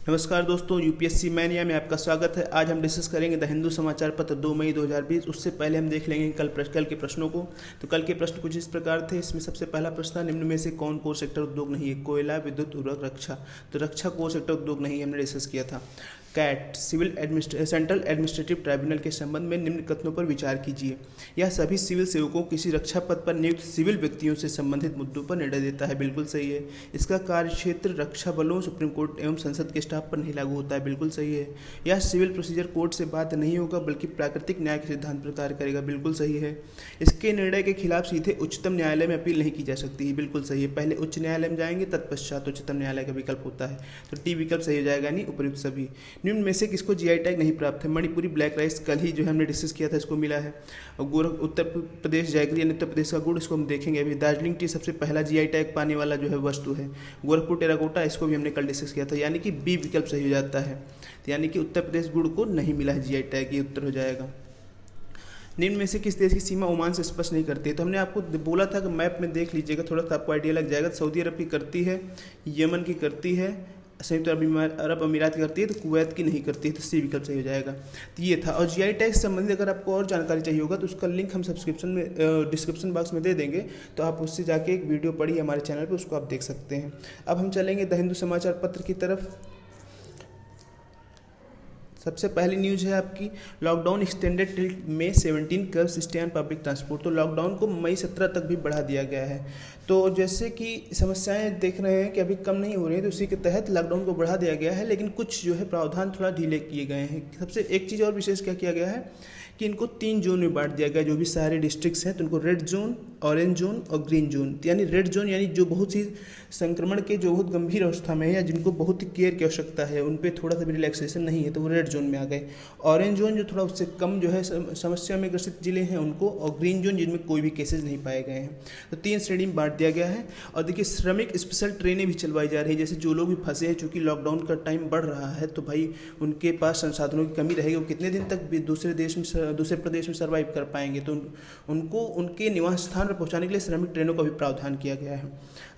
नमस्कार दोस्तों, UPSC mania में आपका स्वागत है। आज हम डिस्कस करेंगे द हिंदू समाचार पत्र 2 मई 2020। उससे पहले हम देख लेंगे कल के प्रश्नों को। तो कल के प्रश्न कुछ इस प्रकार थे। इसमें सबसे पहला प्रश्न था, निम्न में से कौन कोर सेक्टर उद्योग नहीं है? कोयला, विद्युत, उर्वरक, रक्षा। तो रक्षा कोर सेक्टर उद्योग नहीं, हमने डिस्कस किया था। कैट सेंट्रल एडमिनिस्ट्रेटिव ट्राइब्यूनल के संबंध में निम्न कथनों पर विचार कीजिए। यह सभी सिविल सेवकों किसी रक्षा पद पर नियुक्त सिविल व्यक्तियों से संबंधित मुद्दों पर निर्णय देता है। बिल्कुल सही है। इसका कार्यक्षेत्र रक्षा बलों, सुप्रीम कोर्ट एवं संसद के स्टाफ पर नहीं लागू होता है। बिल्कुल सही है। यह सिविल प्रोसीजर कोड से बात नहीं होगा बल्कि प्राकृतिक न्याय के सिद्धांत पर कार्य करेगा। बिल्कुल सही है। इसके निर्णय के खिलाफ सीधे उच्चतम न्यायालय में अपील नहीं की जा सकती है। बिल्कुल सही है। पहले उच्च न्यायालय में जाएंगे, तत्पश्चात उच्चतम न्यायालय का विकल्प होता है। तो टी विकल्प सही हो जाएगा, यानी उपयुक्त सभी। निम्न में से किसको जीआई टैग नहीं प्राप्त है? मणिपुरी ब्लैक राइस, कल ही जो है हमने डिस्कस किया था, इसको मिला है। और उत्तर प्रदेश जैगरी यानी उत्तर प्रदेश का गुड़, इसको हम देखेंगे अभी। दार्जिलिंग टी सबसे पहला जीआई टैग पाने वाला जो है वस्तु है। गोरखपुर टेराकोटा, इसको भी हमने कल डिस्कस किया था, यानी कि बी विकल्प सही हो जाता है। तो यानी कि उत्तर प्रदेश गुड़ को नहीं मिला है जीआई टैग, ये उत्तर हो जाएगा। निम्न में से किस देश की सीमा ओमान से स्पष्ट नहीं करती है? तो हमने आपको बोला था कि मैप में देख लीजिएगा, थोड़ा सा आपको आइडिया लग जाएगा। सऊदी अरब की करती है, यमन की करती है, संयुक्त अरब अमीरात की करती है, तो कुवैत की नहीं करती है। तो सी विकल्प सही हो जाएगा। तो ये था। और जीआई टैग से संबंधित अगर आपको और जानकारी चाहिए होगा तो उसका लिंक हम डिस्क्रिप्शन बॉक्स में दे देंगे, तो आप उससे जाके एक वीडियो पढ़िए हमारे चैनल पर, उसको आप देख सकते हैं। अब हम चलेंगे द हिंदू समाचार पत्र की तरफ। सबसे पहली न्यूज़ है आपकी, lockdown extended till May 17, curbs stay on public transport. तो लॉकडाउन को मई 17 तक भी बढ़ा दिया गया है। तो जैसे कि समस्याएं देख रहे हैं कि अभी कम नहीं हो रही है, तो उसी के तहत लॉकडाउन को बढ़ा दिया गया है, लेकिन कुछ जो है प्रावधान थोड़ा ढीले किए गए हैं। सबसे एक चीज़ और विशेष क्या किया गया है कि इनको 3 जोन में बांट दिया गया। जो भी सारे डिस्ट्रिक्ट्स हैं तो उनको रेड जोन, ऑरेंज जोन और ग्रीन जोन। यानी रेड जोन यानी जो बहुत ही संक्रमण के जो बहुत गंभीर अवस्था में है या जिनको बहुत ही केयर की आवश्यकता है, उन पे थोड़ा सा भी रिलैक्सेशन नहीं है, तो वो रेड जोन में आ गए। ऑरेंज जोन जो थोड़ा उससे कम जो है समस्या में ग्रसित जिले हैं उनको, और ग्रीन जोन जिनमें कोई भी केसेज नहीं पाए गए हैं। तो 3 श्रेणी में बांट दिया गया है। और देखिए, श्रमिक स्पेशल ट्रेनें भी चलवाई जा रही है। जैसे जो लोग भी फंसे हैं, चूँकि लॉकडाउन का टाइम बढ़ रहा है, तो भाई उनके पास संसाधनों की कमी रहेगी, वो कितने दिन तक भी दूसरे प्रदेश में सर्वाइव कर पाएंगे। तो उनको उनके निवास स्थान पर पहुंचाने के लिए श्रमिक ट्रेनों का भी प्रावधान किया गया है।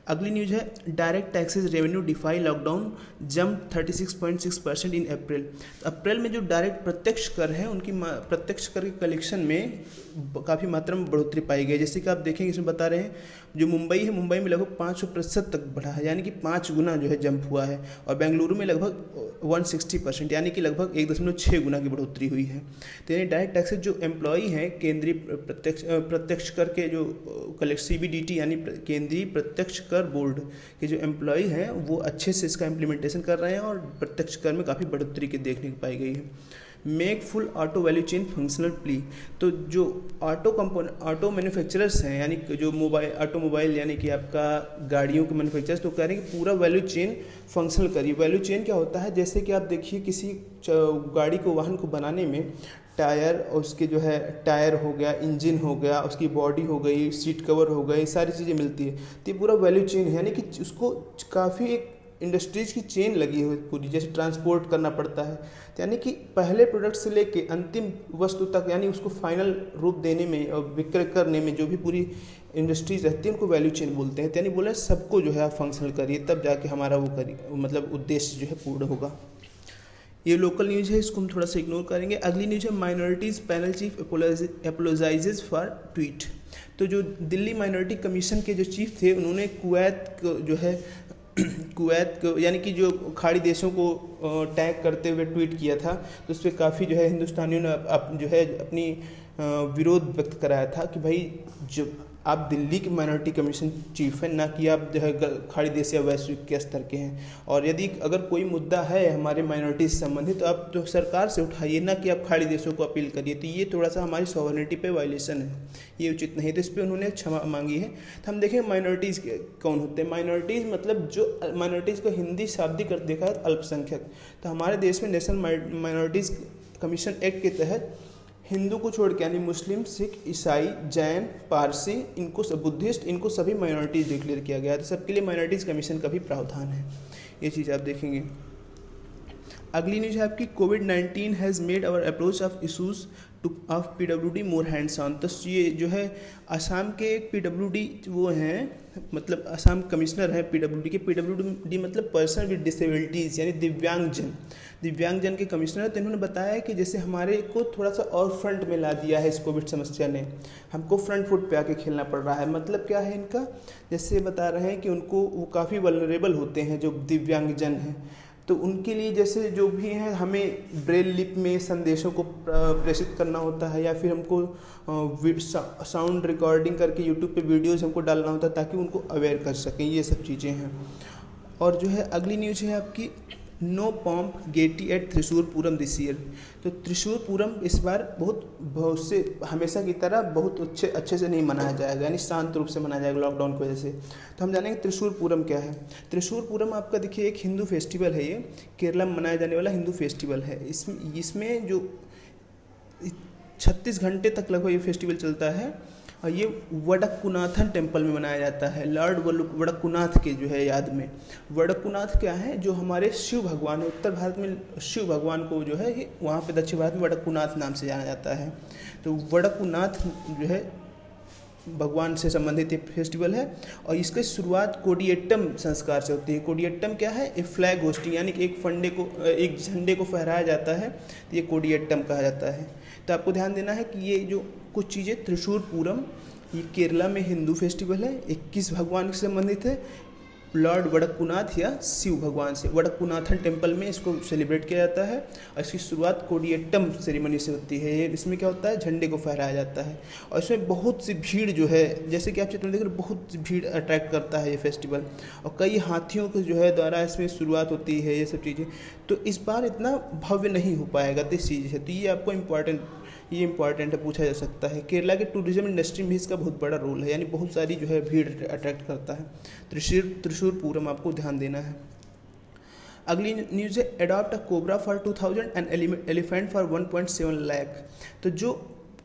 अगली न्यूज है, direct taxes revenue defy lockdown jump 36.6% in April. April में जो डायरेक्ट प्रत्यक्ष कर है, उनकी प्रत्यक्ष कर के कलेक्शन में काफ़ी मात्रा में बढ़ोतरी पाई गई। जैसे कि आप देखेंगे, इसमें बता रहे हैं जो मुंबई है, मुंबई में लगभग 500% तक बढ़ा है, यानी कि 5 गुना जो है जंप हुआ है। और बेंगलुरु में लगभग 160%, यानी कि लगभग 1.6 गुना की बढ़ोतरी हुई है। तो यानी डायरेक्ट टैक्सेस जो एम्प्लॉई हैं, केंद्रीय प्रत्यक्ष कर के जो CBDT यानी केंद्रीय प्रत्यक्ष कर बोर्ड के जो एम्प्लॉय हैं, वो अच्छे से इसका इम्प्लीमेंटेशन कर रहे हैं और प्रत्यक्ष कर में काफ़ी बढ़ोतरी की देखने को पाई गई है। Make full auto value chain functional plea. तो जो ऑटो मैन्युफैक्चरर्स हैं, यानी जो ऑटोमोबाइल यानी कि आपका गाड़ियों के मैन्युफैक्चरर्स, तो कह रहे हैं कि पूरा वैल्यू चेन फंक्शनल करिए। वैल्यू चेन क्या होता है? जैसे कि आप देखिए, किसी गाड़ी को, वाहन को बनाने में टायर, उसके जो है टायर हो गया, इंजन हो गया, उसकी बॉडी हो गई, सीट कवर हो गई, सारी चीज़ें मिलती है। तो ये पूरा वैल्यू चेन है, यानी कि उसको काफ़ी एक इंडस्ट्रीज़ की चेन लगी हुई पूरी, जैसे ट्रांसपोर्ट करना पड़ता है। तो यानी कि पहले प्रोडक्ट से लेके अंतिम वस्तु तक, यानी उसको फाइनल रूप देने में और विक्रय करने में जो भी पूरी इंडस्ट्रीज रहती है, उनको वैल्यू चेन बोलते हैं। तो यानी बोले सबको जो है आप फंक्शनल करिए, तब जाके हमारा वो करिए, मतलब उद्देश्य जो है पूर्ण होगा। ये लोकल न्यूज़ है, इसको हम थोड़ा सा इग्नोर करेंगे। अगली न्यूज़ है, minorities panel chief अपोलोजाइजेज for tweet. तो जो दिल्ली माइनॉरिटी कमीशन के जो चीफ थे, उन्होंने कुवैत को जो है कुवैत को, यानी कि जो खाड़ी देशों को टैग करते हुए ट्वीट किया था, तो उस पर काफ़ी जो है हिंदुस्तानियों ने जो है अपनी विरोध व्यक्त कराया था कि भाई जो आप दिल्ली के माइनॉरिटी कमीशन चीफ हैं, ना कि आप जो है खाड़ी देश या वैश्विक के स्तर के हैं। और यदि अगर कोई मुद्दा है हमारे माइनॉरिटी से संबंधित, तो आप तो सरकार से उठाइए, ना कि आप खाड़ी देशों को अपील करिए। तो ये थोड़ा सा हमारी सॉवरेनिटी पे वायलेशन है, ये उचित नहीं। तो इस पर उन्होंने क्षमा मांगी है। तो हम देखें माइनॉरिटीज़ कौन होते हैं। माइनॉरिटीज़ मतलब जो माइनॉरिटीज़ को हिंदी शाब्दिक अर्थ देखा है अल्पसंख्यक। तो हमारे देश में नेशनल माइनॉरिटीज़ कमीशन एक्ट के तहत हिंदू को छोड़ के, यानी मुस्लिम, सिख, ईसाई, जैन, पारसी, इनको सब, बुद्धिस्ट, इनको सभी माइनॉरिटीज़ डिक्लेयर किया गया है। तो सबके लिए माइनॉरिटीज़ कमीशन का भी प्रावधान है। ये चीज़ आप देखेंगे। अगली न्यूज़ है आपकी, COVID has made our approach of issues to of PWD more hands on. तो ये जो है असम के पीडब्ल्यूडी वो हैं, मतलब असम कमिश्नर हैं पीडब्ल्यूडी के। पीडब्ल्यूडी मतलब पर्सन विद डिसेबिलिटीज़ यानी दिव्यांगजन के कमिश्नर हैं। तो इन्होंने बताया कि जैसे हमारे को थोड़ा सा और फ्रंट में ला दिया है इस कोविड समस्या ने, हमको फ्रंट फुट पे आके खेलना पड़ रहा है। मतलब क्या है इनका, जैसे बता रहे हैं कि उनको वो काफ़ी वल्नरेबल होते हैं जो दिव्यांगजन हैं, तो उनके लिए जैसे जो भी है हमें ब्रेल लिप में संदेशों को प्रेषित करना होता है, या फिर हमको साउंड रिकॉर्डिंग करके यूट्यूब पे वीडियोस हमको डालना होता है ताकि उनको अवेयर कर सकें। ये सब चीज़ें हैं। और जो है अगली न्यूज़ है आपकी, no pomp gaiety at Thrissur Pooram this year. तो त्रिशूर पूरम इस बार बहुत से हमेशा की तरह बहुत अच्छे से नहीं मनाया जाएगा, यानी शांत रूप से मनाया जाएगा लॉकडाउन की वजह से। तो हम जानेंगे त्रिशूर पूरम क्या है। त्रिशूर पूरम आपका देखिए एक हिंदू फेस्टिवल है, ये केरला में मनाया जाने वाला हिंदू फेस्टिवल है। इसमें जो 36 घंटे तक लगभग ये फेस्टिवल चलता है, और ये वडक्कुनाथन टेम्पल में मनाया जाता है, लॉर्ड वडक्कुनाथ के जो है याद में। वडक्कुनाथ क्या है, जो हमारे शिव भगवान है, उत्तर भारत में शिव भगवान को जो है वहाँ पे दक्षिण भारत में वडक्कुनाथ नाम से जाना जाता है। तो वडक्कुनाथ जो है भगवान से संबंधित एक फेस्टिवल है, और इसकी शुरुआत कोडियट्टम संस्कार से होती है। कोडियट्टम क्या है, एक फ्लैग होस्टिंग, यानी कि एक झंडे को फहराया जाता है, तो ये कोडियट्टम कहा जाता है। तो आपको ध्यान देना है कि ये जो कुछ चीज़ें, त्रिशूर पूरम ये केरला में हिंदू फेस्टिवल है, 21 भगवान से संबंधित है, लॉर्ड वडक्कुनाथ या शिव भगवान से। वडक्कुनाथन टेम्पल में इसको सेलिब्रेट किया जाता है, और इसकी शुरुआत कोडियट्टम सेरेमनी से होती है। इसमें क्या होता है, झंडे को फहराया जाता है, और इसमें बहुत सी भीड़ जो है, जैसे कि आप चित्र में देख रहे हो, बहुत सी भीड़ अट्रैक्ट करता है ये फेस्टिवल, और कई हाथियों के जो है द्वारा इसमें शुरुआत होती है, ये सब चीज़ें। तो इस बार इतना भव्य नहीं हो पाएगा, तो इस चीज़ है, तो ये आपको इम्पॉर्टेंट है, पूछा जा सकता है। केरला के टूरिज्म इंडस्ट्री में इसका बहुत बड़ा रोल है, यानी बहुत सारी जो है भीड़ अट्रैक्ट करता है। त्रिशूर पूरम आपको ध्यान देना है। अगली न्यूज़ है, adopt a cobra for 2000 and elephant for 1.7 lakh. तो जो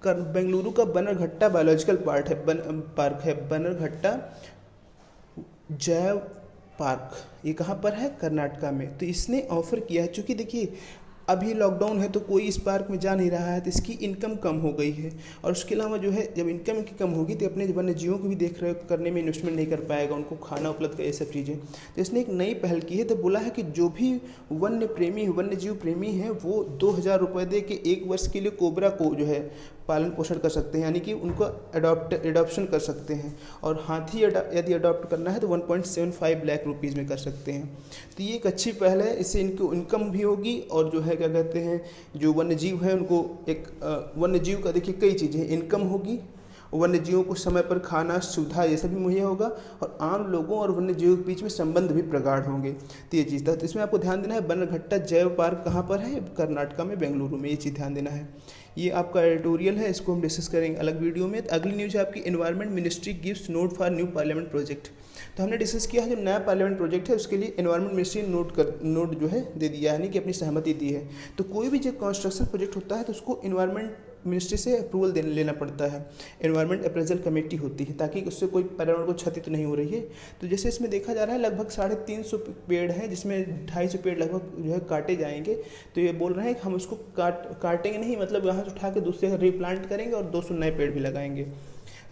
बेंगलुरु का बनरघट्टा बायोलॉजिकल पार्क है, बनरघट्टा जैव पार्क, ये कहाँ पर है, कर्नाटका में। तो इसने ऑफर किया है, चूँकि देखिए अभी लॉकडाउन है तो कोई इस पार्क में जा नहीं रहा है, तो इसकी इनकम कम हो गई है, और उसके अलावा जो है जब इनकम इनकी कम होगी तो अपने वन्य जीवों को भी देख रेख करने में इन्वेस्टमेंट नहीं कर पाएगा, उनको खाना उपलब्ध कर, ये सब चीज़ें। तो इसने एक नई पहल की है, तो बोला है कि जो भी वन्य जीव प्रेमी हैं वो 2000 रुपये दे के 1 वर्ष के लिए कोबरा को जो है पालन पोषण कर सकते हैं, यानी कि उनको एडॉप्शन कर सकते हैं। और हाथी यदि अडॉप्ट करना है तो 1.75 लाख रुपीज़ में कर सकते हैं। तो ये एक अच्छी पहल है, इससे इनको इनकम भी होगी, और जो है क्या कहते हैं, जो वन्य जीव है उनको एक वन्य जीव का देखिए कई चीज़ें, इनकम होगी, वन्य जीवों को समय पर खाना, सुविधा, ये सब भी मुहैया होगा, और आम लोगों और वन्य जीवों के बीच में संबंध भी प्रगाढ़ होंगे। तो ये चीज़ था। तो इसमें आपको ध्यान देना है, बनरघट्टा जैव पार्क कहाँ पर है, कर्नाटका में, बेंगलुरु में, ये चीज़ ध्यान देना है। ये आपका एडिटोरियल है, इसको हम डिस्कस करेंगे अलग वीडियो में। तो अगली न्यूज़ है आपकी, environment ministry gives note for new parliament project. तो हमने डिस्कस किया है जो नया पार्लियामेंट प्रोजेक्ट है उसके लिए एनवायरनमेंट मिनिस्ट्री ने नोट जो है दे दिया, यानी कि अपनी सहमति दी है। तो कोई भी जो कंस्ट्रक्शन प्रोजेक्ट होता है तो उसको एनवायरनमेंट मिनिस्ट्री से अप्रूवल लेना पड़ता है। एनवायरनमेंट अप्रेजल कमेटी होती है, ताकि उससे कोई पर्यावरण को क्षति तो नहीं हो रही है। तो जैसे इसमें देखा जा रहा है लगभग 350 पेड़ हैं, जिसमें 250 पेड़ लगभग जो है काटे जाएंगे। तो ये बोल रहे हैं कि हम उसको काटेंगे नहीं, मतलब यहाँ से उठा के दूसरे रीप्लांट करेंगे और 200 नए पेड़ भी लगाएंगे।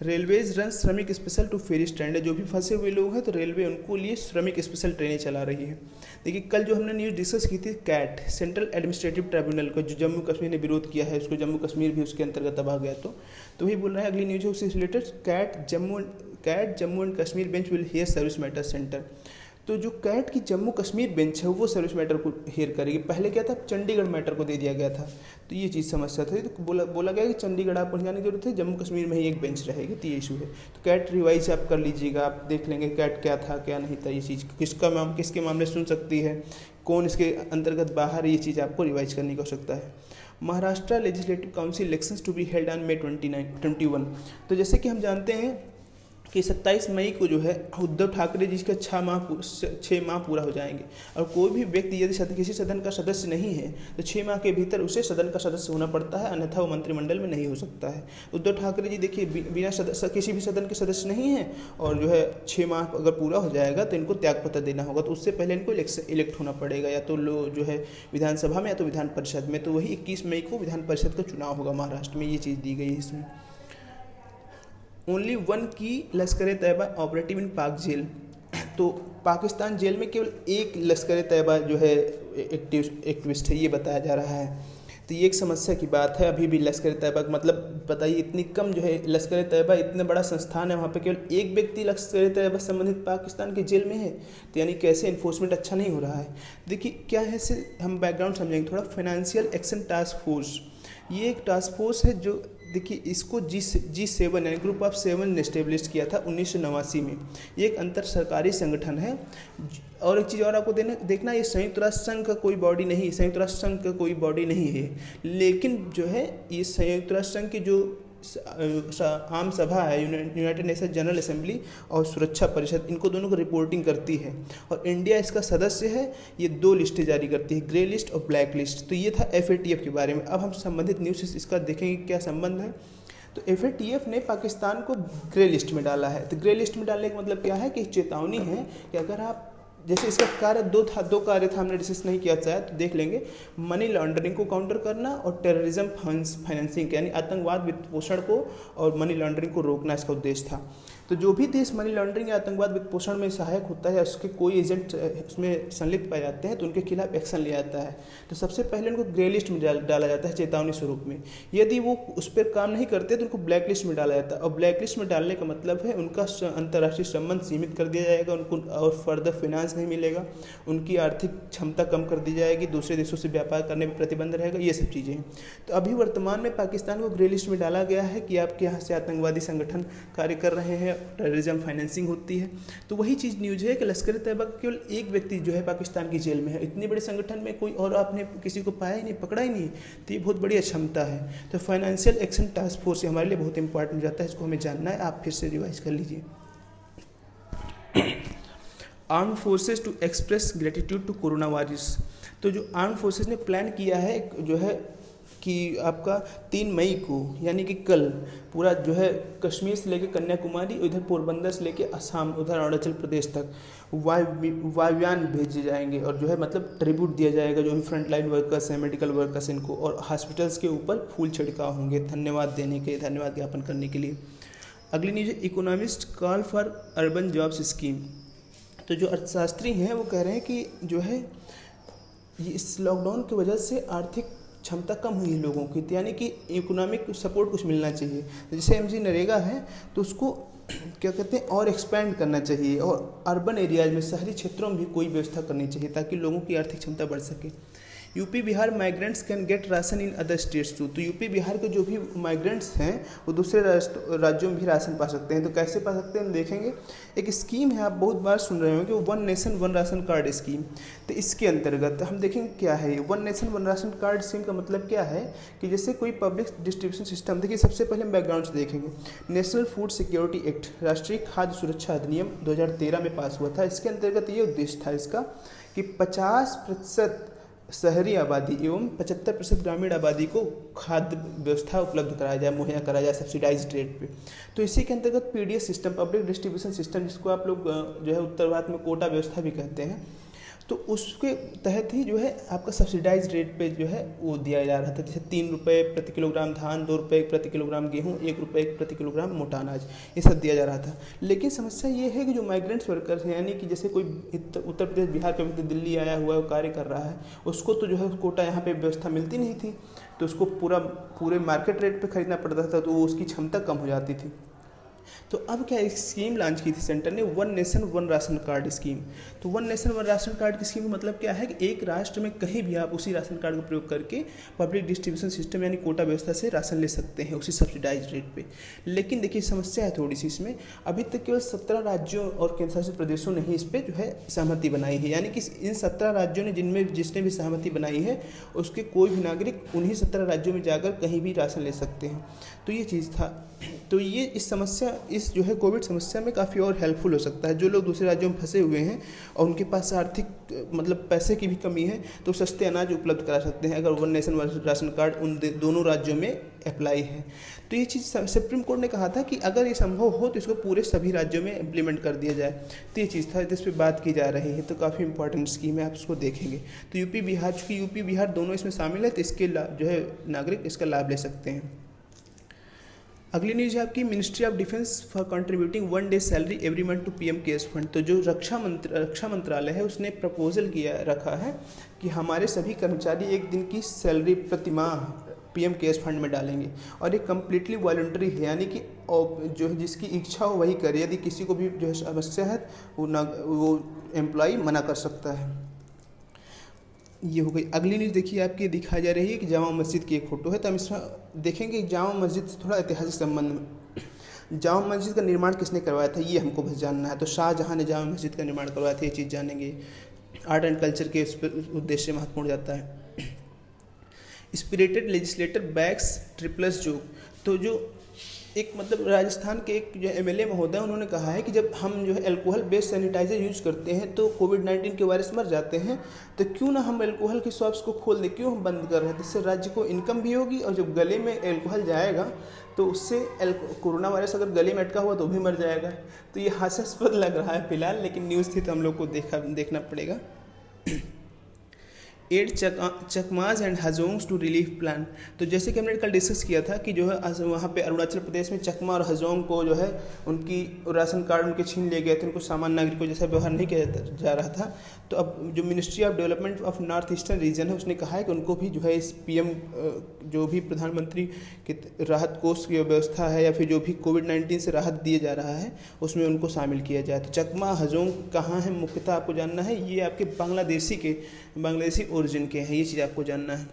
रेलवेज रन श्रमिक स्पेशल टू फेरी स्टैंड है, जो भी फंसे हुए लोग हैं तो रेलवे उनको लिए श्रमिक स्पेशल ट्रेनें चला रही है। देखिए कल जो हमने न्यूज़ डिस्कस की थी कैट, सेंट्रल एडमिनिस्ट्रेटिव ट्राइब्यूनल का, जो जम्मू कश्मीर ने विरोध किया है, उसको जम्मू कश्मीर भी उसके अंतर्गत अब आ गया। तो वही बोल रहे हैं, अगली न्यूज़ है उससे related, CAT Jammu and Kashmir bench will hear service matter centre. तो जो कैट की जम्मू कश्मीर बेंच है वो सर्विस मैटर को हेयर करेगी। पहले क्या था, चंडीगढ़ मैटर को दे दिया गया था। तो ये चीज़ समस्या थी, तो बोला गया कि चंडीगढ़ आपको जाने की जरूरत है, जम्मू कश्मीर में ही एक बेंच रहेगी। तो ये इशू है। तो कैट रिवाइज आप कर लीजिएगा, आप देख लेंगे कैट क्या था क्या नहीं था, ये चीज़ किसके मामले सुन सकती है, कौन इसके अंतर्गत बाहर, ये चीज़ आपको रिवाइज करने की आवश्यकता है। Maharashtra legislative council elections to be held on May 21। तो जैसे कि हम जानते हैं कि कि 27 मई को जो है उद्धव ठाकरे जी का 6 माह पूरा हो जाएंगे और कोई भी व्यक्ति यदि किसी सदन का सदस्य नहीं है तो 6 माह के भीतर उसे सदन का सदस्य होना पड़ता है, अन्यथा वो मंत्रिमंडल में नहीं हो सकता है। उद्धव ठाकरे जी देखिए बिना किसी भी सदन के सदस्य नहीं हैं और जो है 6 माह अगर पूरा हो जाएगा तो इनको त्यागपत्र देना होगा, तो उससे पहले इनको इलेक्ट होना पड़ेगा या तो जो है विधानसभा में या तो विधान परिषद में। तो वही 21 मई को विधान परिषद का चुनाव होगा महाराष्ट्र में, ये चीज़ दी गई है इसमें। ओनली वन की लश्कर तैयबा ऑपरेटिव इन पाक जेल, तो पाकिस्तान जेल में केवल एक लश्कर तैयबा जो है एक्टिविस्ट है, ये बताया जा रहा है। तो ये एक समस्या की बात है। अभी भी लश्कर तैयबा मतलब बताइए इतनी कम जो है लश्कर तैयबा इतना बड़ा संस्थान है, वहाँ पे केवल एक व्यक्ति लश्कर तैयबा संबंधित पाकिस्तान के जेल में है, तो यानी कैसे इन्फोर्समेंट अच्छा नहीं हो रहा है। देखिए क्या है, से हम बैकग्राउंड समझेंगे थोड़ा। फाइनेंशियल एक्शन टास्क फोर्स, ये एक टास्क फोर्स है जो देखिए इसको G7 यानी ग्रुप ऑफ 7 ने इस्टेब्लिश किया था 1989 में। ये एक अंतर सरकारी संगठन है। और एक चीज़ और आपको देखना, ये संयुक्त राष्ट्र संघ का कोई बॉडी नहीं, संयुक्त राष्ट्र संघ का कोई बॉडी नहीं है, लेकिन जो है ये संयुक्त राष्ट्र संघ की जो आम सभा है यूनाइटेड नेशन जनरल असेंबली और सुरक्षा परिषद, इनको दोनों को रिपोर्टिंग करती है और इंडिया इसका सदस्य है। ये 2 लिस्टें जारी करती है, ग्रे लिस्ट और ब्लैक लिस्ट। तो ये था FATF के बारे में। अब हम संबंधित न्यूज़ से इसका देखेंगे क्या संबंध है। तो FATF ने पाकिस्तान को ग्रे लिस्ट में डाला है। तो ग्रे लिस्ट में डालने का मतलब क्या है कि चेतावनी है कि अगर आप, जैसे इसका कार्य दो कार्य था, हमने डिस्कस नहीं किया चाहे तो देख लेंगे। मनी लॉन्ड्रिंग को काउंटर करना और टेररिज्म फाइनेंसिंग यानी आतंकवाद वित्त पोषण को और मनी लॉन्ड्रिंग को रोकना इसका उद्देश्य था। तो जो भी देश मनी लॉन्ड्रिंग या आतंकवाद वित्त पोषण में सहायक होता है, उसके कोई एजेंट उसमें संलिप्त पाए जाते हैं तो उनके खिलाफ एक्शन लिया जाता है। तो सबसे पहले उनको ग्रे लिस्ट में डाला जाता है चेतावनी स्वरूप में। यदि वो उस पर काम नहीं करते तो उनको ब्लैक लिस्ट में डाला जाता है। और ब्लैक लिस्ट में डालने का मतलब है उनका अंतर्राष्ट्रीय संबंध सीमित कर दिया जाएगा, उनको और फर्दर फाइनेंस नहीं मिलेगा, उनकी आर्थिक क्षमता कम कर दी जाएगी, दूसरे देशों से व्यापार करने पर प्रतिबंध रहेगा, ये सब चीज़ें हैं। तो अभी वर्तमान में पाकिस्तान को ग्रे लिस्ट में डाला गया है कि आपके यहाँ से आतंकवादी संगठन कार्य कर रहे हैं, टेररिज्म फाइनेंसिंग होती है। तो वही चीज़ न्यूज़ है कि लश्कर तैयबा केवल एक व्यक्ति जो है पाकिस्तान की जेल में है। इतने बड़े संगठन में कोई और आपने किसी को पाया ही नहीं, पकड़ा ही नहीं, तो ये बहुत बड़ी अक्षमता है। तो फाइनेंशियल एक्शन टास्क फोर्स हमारे लिए बहुत इंपॉर्टेंट जाता है, इसको हमें जानना है। आप फिर से रिवाइज कर लीजिए। Arm forces to express gratitude to coronavirus, तो जो आर्म फोर्सेज ने प्लान किया है जो है कि आपका 3 मई को यानी कि कल पूरा जो है कश्मीर से लेकर कन्याकुमारी, उधर पोरबंदर से लेकर असम, उधर अरुणाचल प्रदेश तक वायुयान भेजे जाएंगे और जो है मतलब ट्रिब्यूट दिया जाएगा जो भी फ्रंट लाइन वर्कर्स हैं, मेडिकल वर्कर्स इनको, और हॉस्पिटल्स के ऊपर फूल छिड़काव होंगे धन्यवाद देने के, धन्यवाद ज्ञापन करने के लिए। अगली news, economist call for urban jobs scheme, तो जो अर्थशास्त्री हैं वो कह रहे हैं कि जो है इस लॉकडाउन की वजह से आर्थिक क्षमता कम हुई है लोगों की, यानी कि इकोनॉमिक सपोर्ट कुछ मिलना चाहिए। जैसे MG नरेगा है तो उसको क्या कहते हैं और एक्सपैंड करना चाहिए और अर्बन एरियाज में, शहरी क्षेत्रों में भी कोई व्यवस्था करनी चाहिए ताकि लोगों की आर्थिक क्षमता बढ़ सके। UP Bihar migrants can get ration in other states too, तो यूपी बिहार के जो भी माइग्रेंट्स हैं वो दूसरे राज्यों में भी राशन पा सकते हैं। तो कैसे पा सकते हैं हम देखेंगे। एक स्कीम है, आप बहुत बार सुन रहे होंगे, one nation one ration card scheme. तो इसके अंतर्गत हम देखेंगे क्या है ये one nation one ration card scheme का मतलब क्या है कि जैसे कोई पब्लिक डिस्ट्रीब्यूशन सिस्टम, देखिए सबसे पहले हम बैकग्राउंड से देखेंगे। नेशनल फूड सिक्योरिटी एक्ट, राष्ट्रीय खाद्य सुरक्षा अधिनियम 2013 में पास हुआ था। इसके अंतर्गत ये उद्देश्य था इसका कि 50% शहरी आबादी एवं 75% ग्रामीण आबादी को खाद्य व्यवस्था उपलब्ध कराया जाए, मुहैया कराया जाए सब्सिडाइज्ड रेट पे। तो इसी के अंतर्गत PDS system, public distribution system, जिसको आप लोग जो है उत्तर भारत में कोटा व्यवस्था भी कहते हैं, तो उसके तहत ही जो है आपका सब्सिडाइज्ड रेट पे जो है वो दिया जा रहा था। जैसे 3 रुपये प्रति किलोग्राम धान, 2 रुपये प्रति किलोग्राम गेहूँ, 1 रुपये प्रति किलोग्राम मोटा अनाज, ये सब दिया जा रहा था। लेकिन समस्या ये है कि जो माइग्रेंट्स वर्कर्स हैं, यानी कि जैसे कोई उत्तर प्रदेश बिहार का व्यक्ति दिल्ली आया हुआ है, वो कार्य कर रहा है, उसको तो जो है कोटा यहाँ पे व्यवस्था मिलती नहीं थी, तो उसको पूरे मार्केट रेट पे खरीदना पड़ता था, तो उसकी क्षमता कम हो जाती थी। तो अब क्या एक स्कीम लॉन्च की थी सेंटर ने, one nation one ration card scheme. तो one nation one ration card की स्कीम का मतलब क्या है कि एक राष्ट्र में कहीं भी आप उसी राशन कार्ड का प्रयोग करके पब्लिक डिस्ट्रीब्यूशन सिस्टम यानी कोटा व्यवस्था से राशन ले सकते हैं उसी सब्सिडाइज रेट पे। लेकिन देखिए समस्या है थोड़ी सी इसमें, अभी तक केवल 17 राज्यों और केंद्र शासित प्रदेशों ने ही इस पर जो है सहमति बनाई है, यानी कि इन 17 राज्यों ने जिसने भी सहमति बनाई है उसके कोई भी नागरिक उन्हीं 17 राज्यों में जाकर कहीं भी राशन ले सकते हैं। तो ये चीज़ था। तो ये इस समस्या इस जो है कोविड समस्या में काफ़ी और हेल्पफुल हो सकता है। जो लोग दूसरे राज्यों में फंसे हुए हैं और उनके पास आर्थिक मतलब पैसे की भी कमी है तो सस्ते अनाज उपलब्ध करा सकते हैं अगर one nation one ration card उन दोनों राज्यों में अप्लाई है। तो ये चीज़ सुप्रीम कोर्ट ने कहा था कि अगर ये संभव हो तो इसको पूरे सभी राज्यों में इम्प्लीमेंट कर दिया जाए। तो ये चीज़ था जिस पर बात की जा रही है, तो काफ़ी इंपॉर्टेंट स्कीम है, आप उसको देखेंगे। तो यूपी बिहार, चूँकि यूपी बिहार दोनों इसमें शामिल है तो इसके जो है नागरिक इसका लाभ ले सकते हैं। अगली न्यूज़ है आपकी ministry of defence for contributing 1 day salary every month to PM cares fund. तो जो रक्षा मंत्रालय है उसने प्रपोजल रखा है कि हमारे सभी कर्मचारी एक दिन की सैलरी प्रति माह पीएम केयर्स फंड में डालेंगे और ये कम्प्लीटली वॉलंटरी है, यानी कि जो है जिसकी इच्छा हो वही करे। यदि किसी को भी जो है समस्या है वो एम्प्लॉय मना कर सकता है। ये हो गई। अगली न्यूज़ देखिए आपकी दिखाई जा रही है कि जामा मस्जिद की एक फ़ोटो है। तो हम इसमें देखेंगे कि जामा मस्जिद से थोड़ा ऐतिहासिक संबंध में जामा मस्जिद का निर्माण किसने करवाया था ये हमको बस जानना है। तो शाहजहाँ ने जामा मस्जिद का निर्माण करवाया था, ये चीज़ जानेंगे। आर्ट एंड कल्चर के उद्देश्य महत्वपूर्ण जाता है। Spirited legislator backs triples joke. तो जो एक मतलब राजस्थान के एक जो एमएलए महोदय उन्होंने कहा है कि जब हम जो है अल्कोहल बेस्ड सैनिटाइजर यूज करते हैं तो कोविड-19 के वायरस मर जाते हैं, तो क्यों ना हम अल्कोहल की शॉप्स को खोल दें, क्यों हम बंद कर रहे हैं। जिससे राज्य को इनकम भी होगी और जब गले में अल्कोहल जाएगा तो उससे कोरोना वायरस अगर गले में अटका हुआ तो भी मर जाएगा। तो ये हास्यास्पद लग रहा है फिलहाल, लेकिन न्यूज़ थी तो हम लोग को देखना पड़ेगा। Aid Chakmas and Hajongs to relief plan. तो जैसे कि हमने कल डिस्कस किया था कि जो है वहाँ पे अरुणाचल प्रदेश में चकमा और हजोंग को जो है उनकी राशन कार्ड उनके छीन लिए गए थे, उनको सामान्य नागरिकों जैसा व्यवहार नहीं किया जा रहा था। तो अब जो ministry of development of north eastern region है उसने कहा है कि उनको भी जो है इस पीएम जो भी प्रधानमंत्री के राहत कोष की व्यवस्था है या फिर जो भी कोविड-19 से राहत दिया जा रहा है उसमें उनको शामिल किया जाए। तो चकमा हजोंग कहाँ है मुख्यतः आपको जानना है, ये आपके बांग्लादेशी ओरिजिन के हैं, ये चीज़ आपको जानना है।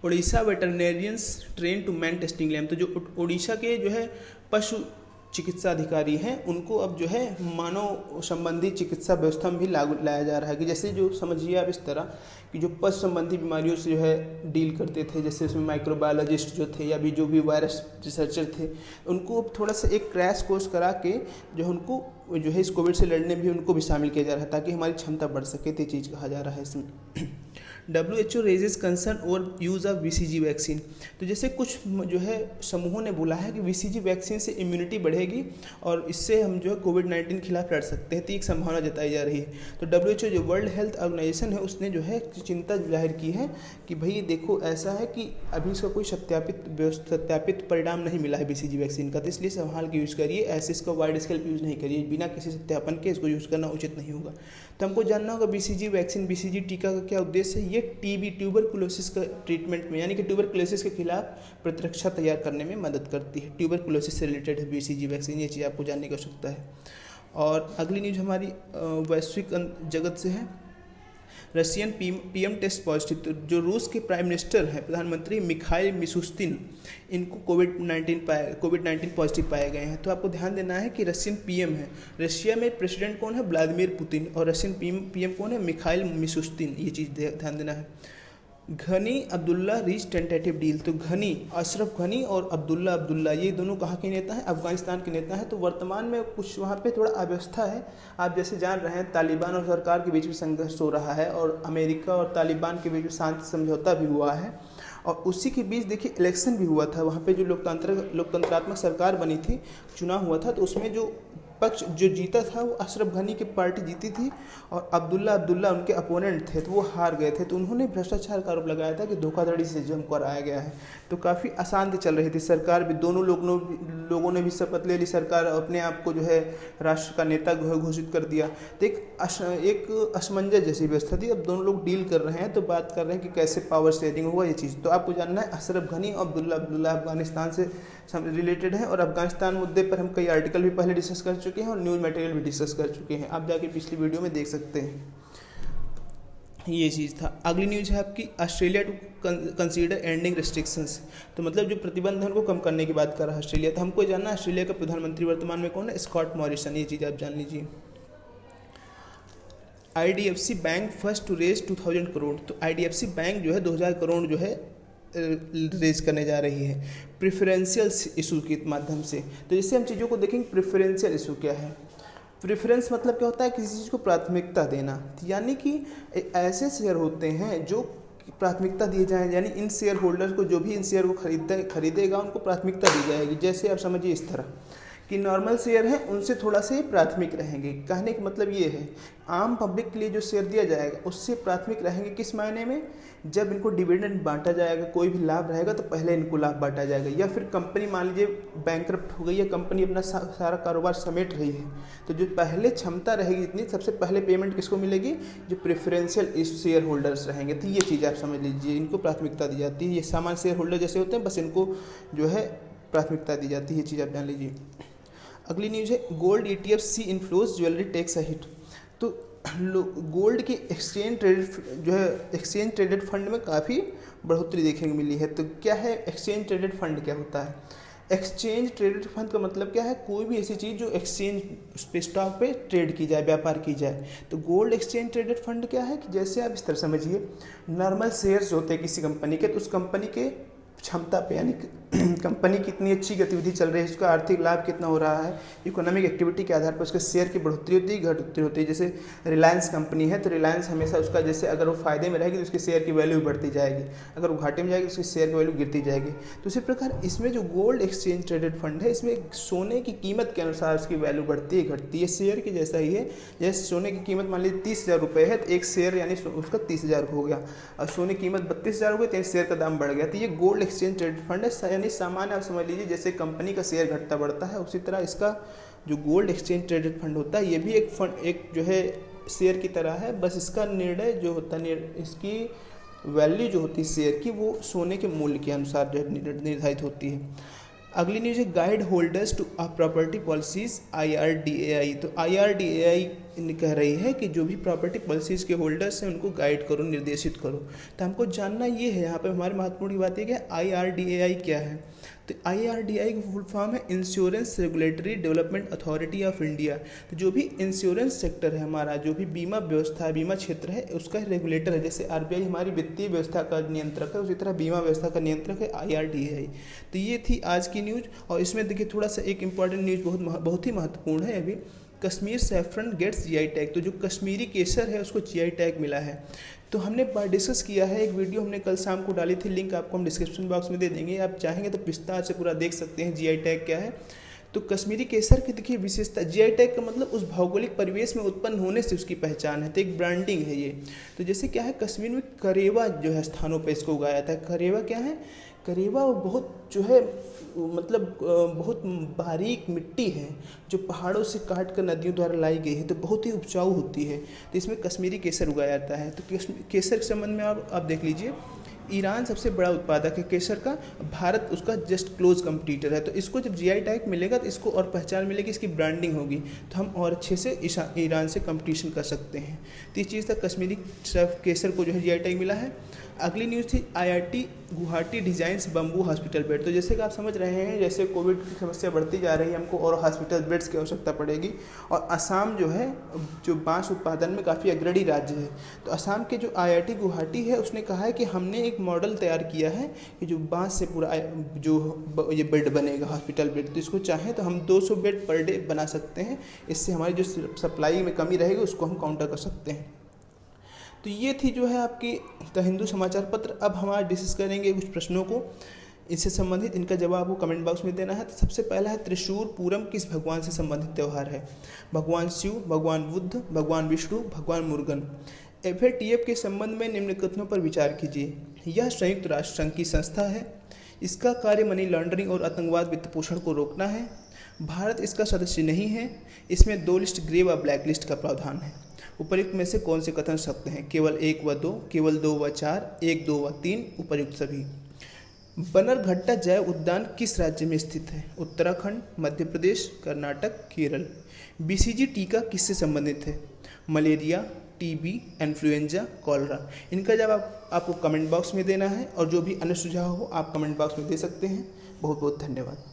Orissa veterinarians train to man testing lab. तो जो उड़ीसा के जो है पशु चिकित्सा अधिकारी हैं उनको अब जो है मानव संबंधी चिकित्सा व्यवस्था में भी लाया जा रहा है। कि जैसे जो समझिए आप इस तरह कि जो पशु संबंधी बीमारियों से जो है डील करते थे, जैसे उसमें माइक्रोबायोलॉजिस्ट जो थे या भी जो भी वायरस रिसर्चर थे, उनको थोड़ा सा एक क्रैश कोर्स करा के जो उनको जो है इस कोविड से लड़ने में भी उनको भी शामिल किया जा रहा है ताकि हमारी क्षमता बढ़ सके। तो ये चीज़ कहा जा रहा है इसमें। WHO raises concern over use of BCG vaccine. तो जैसे कुछ जो है समूहों ने बोला है कि BCG वैक्सीन से इम्यूनिटी बढ़ेगी और इससे हम जो है कोविड-19 के खिलाफ लड़ सकते हैं, तो एक संभावना जताई जा रही है। तो WHO जो वर्ल्ड हेल्थ ऑर्गेनाइजेशन है उसने जो है चिंता जाहिर की है कि भाई देखो ऐसा है कि अभी इसका कोई सत्यापित परिणाम नहीं मिला है BCG वैक्सीन का, तो इसलिए संभाल के यूज़ करिए, ऐसे इसका वाइड स्केल यूज़ नहीं करिए, बिना किसी सत्यापन के इसको यूज़ करना उचित नहीं होगा। तो हमको जानना होगा BCG वैक्सीन, BCG टीका का क्या उद्देश्य है। ये टीबी ट्यूबरकुलोसिस का ट्रीटमेंट में यानी कि ट्यूबरकुलोसिस के खिलाफ प्रतिरक्षा तैयार करने में मदद करती है। ट्यूबरकुलोसिस से रिलेटेड है BCG वैक्सीन, ये चीज़ आपको जानने की आवश्यकता है। और अगली न्यूज़ हमारी वैश्विक जगत से है। Russian PM test positive. तो जो रूस के प्राइम मिनिस्टर हैं प्रधानमंत्री मिखाइल मिशुस्तिन, इनको कोविड-19 पॉजिटिव पाए गए हैं। तो आपको ध्यान देना है कि रशियन पीएम है, रशिया में प्रेसिडेंट कौन है, व्लादिमीर पुतिन, और रशियन पीएम कौन है, मिखाइल मिशुस्तिन, ये चीज़ ध्यान देना है। घनी अब्दुल्ला रीच टेंटेटिव डील। तो घनी अशरफ घनी और अब्दुल्ला ये दोनों कहाँ के नेता हैं, अफगानिस्तान के नेता हैं। तो वर्तमान में कुछ वहाँ पे थोड़ा अव्यवस्था है, आप जैसे जान रहे हैं तालिबान और सरकार के बीच में संघर्ष हो रहा है और अमेरिका और तालिबान के बीच में शांति समझौता भी हुआ है। और उसी के बीच देखिए इलेक्शन भी हुआ था, वहाँ पे जो लोकतंत्रात्मक सरकार बनी थी, चुनाव हुआ था, तो उसमें जो पक्ष जो जीता था वो अशरफ घनी की पार्टी जीती थी और अब्दुल्ला उनके अपोनेंट थे, तो वो हार गए थे। तो उन्होंने भ्रष्टाचार का आरोप लगाया था कि धोखाधड़ी से जम कराया गया है। तो काफ़ी अशांति चल रही थी, सरकार भी दोनों लोगों ने भी शपथ ले ली, सरकार अपने आप को जो है राष्ट्र का नेता घोषित कर दिया। तो एक असमंजस जैसी व्यवस्था थी। अब दोनों लोग डील कर रहे हैं, तो बात कर रहे हैं कि कैसे पावर शेयरिंग होगा ये चीज़। तो आपको जानना है अशरफ घनी और अब्दुल्ला अफगानिस्तान से रिलेटेड है और अफगानिस्तान मुद्दे पर हम कई आर्टिकल भी पहले डिस्कस कर चुके हैं और न्यूज़ मटेरियल भी डिस्कस कर चुके हैं, आप जाके पिछली वीडियो में देख सकते हैं। ये चीज़ था। अगली न्यूज़ है आपकी Australia to consider ending restrictions. तो मतलब जो प्रतिबंध है उनको कम करने की बात कर रहा है ऑस्ट्रेलिया। तो हमको जानना है ऑस्ट्रेलिया का प्रधानमंत्री वर्तमान में कौन है, स्कॉट मॉरिसन, ये चीज़ आप जान लीजिए। IDFC bank first to raise 2000 crore. तो IDFC बैंक जो है 2000 करोड़ जो है रेज करने जा रही है प्रेफरेंशियल इशू के माध्यम से। तो जैसे हम चीज़ों को देखेंगे, प्रेफरेंशियल इशू क्या है। प्रेफरेंस मतलब क्या होता है, किसी चीज़ को प्राथमिकता देना, यानी कि ऐसे शेयर होते हैं जो प्राथमिकता दिए जाए, यानी इन शेयर होल्डर को, जो भी इन शेयर को खरीदेगा उनको प्राथमिकता दी जाएगी। जैसे आप समझिए इस तरह कि नॉर्मल शेयर हैं उनसे थोड़ा से प्राथमिक रहेंगे। कहने का मतलब ये है, आम पब्लिक के लिए जो शेयर दिया जाएगा उससे प्राथमिक रहेंगे। किस मायने में, जब इनको डिविडेंड बांटा जाएगा, कोई भी लाभ रहेगा तो पहले इनको लाभ बांटा जाएगा। या फिर कंपनी मान लीजिए बैंकरप्ट हो गई है, कंपनी अपना सारा कारोबार समेट रही है, तो जो पहले क्षमता रहेगी इतनी, सबसे पहले पेमेंट किसको मिलेगी, जो प्रेफरेंशियल शेयर होल्डर्स रहेंगे। तो ये चीज़ आप समझ लीजिए, इनको प्राथमिकता दी जाती है। ये सामान्य शेयर होल्डर जैसे होते हैं, बस इनको जो है प्राथमिकता दी जाती है। ये चीज़ आप जान लीजिए। अगली न्यूज़ है, gold ETF sees inflows jewellery takes a hit. तो गोल्ड के एक्सचेंज ट्रेडेड फंड में काफ़ी बढ़ोतरी देखने को मिली है। तो क्या है एक्सचेंज ट्रेडेड फंड, क्या होता है? एक्सचेंज ट्रेडेड फंड का मतलब क्या है, कोई भी ऐसी चीज़ जो एक्सचेंज पे, स्टॉक पे ट्रेड की जाए, व्यापार की जाए। तो गोल्ड एक्सचेंज ट्रेडेड फंड क्या है कि जैसे आप इस तरह समझिए, नॉर्मल शेयर्स होते हैं किसी कंपनी के, तो उस कंपनी के क्षमता पे, यानी कंपनी कितनी अच्छी गतिविधि चल रही है, उसका आर्थिक लाभ कितना हो रहा है, इकोनॉमिक एक्टिविटी के आधार पर उसके शेयर की बढ़ोतरी होती है, घटोतरी होती है। जैसे रिलायंस कंपनी है, तो रिलायंस हमेशा उसका, जैसे अगर वो फायदे में रहेगी तो उसके शेयर की वैल्यू बढ़ती जाएगी, अगर वो घाटे में जाएगी तो उसके शेयर की वैल्यू गिरती जाएगी। तो उसी प्रकार इसमें जो गोल्ड एक्सचेंज ट्रेडेड फंड है, इसमें सोने की कीमत के अनुसार उसकी वैल्यू बढ़ती है, घटती है। शेयर की जैसा ही है, जैसे सोने की कीमत मान लीजिए 30,000 रुपये है, तो एक शेयर यानी उसका 30,000 हो गया, और सोने की कीमत 32,000 हो गई, तो शेयर का दाम बढ़ गया। तो ये गोल्ड एक्सचेंज ट्रेडेड फंड है, यानी सामान्य आप समझ लीजिए जैसे कंपनी का शेयर घटता बढ़ता है, उसी तरह इसका जो गोल्ड एक्सचेंज ट्रेडेड फंड होता है, ये भी एक फंड, एक जो है शेयर की तरह है, बस इसका निर्णय जो होता है, इसकी वैल्यू जो होती है शेयर की, वो सोने के मूल्य के अनुसार जो निर्धारित होती है। अगली न्यूज़ है, guide holders to property policies IRDAI। तो IRDAI कह रही है कि जो भी प्रॉपर्टी पॉलिसीज़ के होल्डर्स हैं उनको गाइड करो, निर्देशित करो। तो हमको जानना ये है, यहाँ पे हमारे महत्वपूर्ण बात है कि IRDAI क्या है। तो IRDAI की फुल फॉर्म है insurance regulatory development authority of India. तो जो भी इंश्योरेंस सेक्टर है हमारा, जो भी बीमा व्यवस्था है, बीमा क्षेत्र है, उसका रेगुलेटर है। जैसे RBI हमारी वित्तीय व्यवस्था का नियंत्रक है, उसी तरह बीमा व्यवस्था का नियंत्रक है IRDAI। तो ये थी आज की न्यूज़। और इसमें देखिए थोड़ा सा एक इंपॉर्टेंट न्यूज़ बहुत ही महत्वपूर्ण है अभी, Kashmir saffron gets GI tag. तो जो कश्मीरी केसर है उसको GI टैग मिला है। तो हमने डिस्कस किया है, एक वीडियो हमने कल शाम को डाली थी, लिंक आपको हम डिस्क्रिप्शन बॉक्स में दे देंगे, आप चाहेंगे तो विस्तार से पूरा देख सकते हैं GI टैग क्या है। तो कश्मीरी केसर की देखिए विशेषता, GI टैग का मतलब उस भौगोलिक परिवेश में उत्पन्न होने से उसकी पहचान है, तो एक ब्रांडिंग है ये। तो जैसे क्या है, कश्मीर में करेवा जो है स्थानों पर इसको उगाया जाता है। करेवा क्या है, करेवा बहुत जो है मतलब बहुत बारीक मिट्टी है जो पहाड़ों से काट कर नदियों द्वारा लाई गई है, तो बहुत ही उपजाऊ होती है। तो इसमें कश्मीरी केसर उगाया जाता है। तो केसर के संबंध में आप देख लीजिए, ईरान सबसे बड़ा उत्पादक है केसर का, भारत उसका जस्ट क्लोज कंपटीटर है। तो इसको जब GI टैग मिलेगा तो इसको और पहचान मिलेगी, इसकी ब्रांडिंग होगी, तो हम और अच्छे से ईरान से कंपटीशन कर सकते हैं। तो इस चीज़ तक कश्मीरी केसर को जो है GI टैग मिला है। अगली न्यूज़ थी IIT Guwahati designs bamboo hospital bed. तो जैसे कि आप समझ रहे हैं, जैसे कोविड की समस्या बढ़ती जा रही है, हमको और हॉस्पिटल बेड्स की आवश्यकता पड़ेगी। और असम जो है, जो बांस उत्पादन में काफ़ी अग्रणी राज्य है, तो असम के जो IIT गुवाहाटी है उसने कहा है कि हमने एक मॉडल तैयार किया है कि जो बांस से पूरा जो ये बेड बनेगा, हॉस्पिटल बेड। तो इसको चाहें तो हम 200 बेड पर डे बना सकते हैं। इससे हमारी जो सप्लाई में कमी रहेगी उसको हम काउंटर कर सकते हैं। तो ये थी जो है आपकी द हिंदू समाचार पत्र। अब हमारा डिस्कस करेंगे कुछ प्रश्नों को इससे संबंधित, इनका जवाब आपको कमेंट बॉक्स में देना है। तो सबसे पहला है, त्रिशूर पूरम किस भगवान से संबंधित त्यौहार है? भगवान शिव, भगवान बुद्ध, भगवान विष्णु, भगवान मुरुगन। FATF के संबंध में निम्न कथनों पर विचार कीजिए। यह संयुक्त राष्ट्र संघ की संस्था है, इसका कार्य मनी लॉन्ड्रिंग और आतंकवाद वित्त पोषण को रोकना है, भारत इसका सदस्य नहीं है, इसमें 2 लिस्ट ग्रे व ब्लैक लिस्ट का प्रावधान है। उपर्युक्त में से कौन से कथन सत्य हैं? केवल 1 व 2, केवल 2 व 4, 1, 2 व 3, उपर्युक्त सभी। बन्नरघट्टा जैव उद्यान किस राज्य में स्थित है? उत्तराखंड, मध्य प्रदेश, कर्नाटक, केरल। BCG टीका किससे संबंधित है? Malaria, TB, influenza, cholera. इनका जवाब आपको कमेंट बॉक्स में देना है, और जो भी अन्य सुझाव हो आप कमेंट बॉक्स में दे सकते हैं। बहुत बहुत धन्यवाद।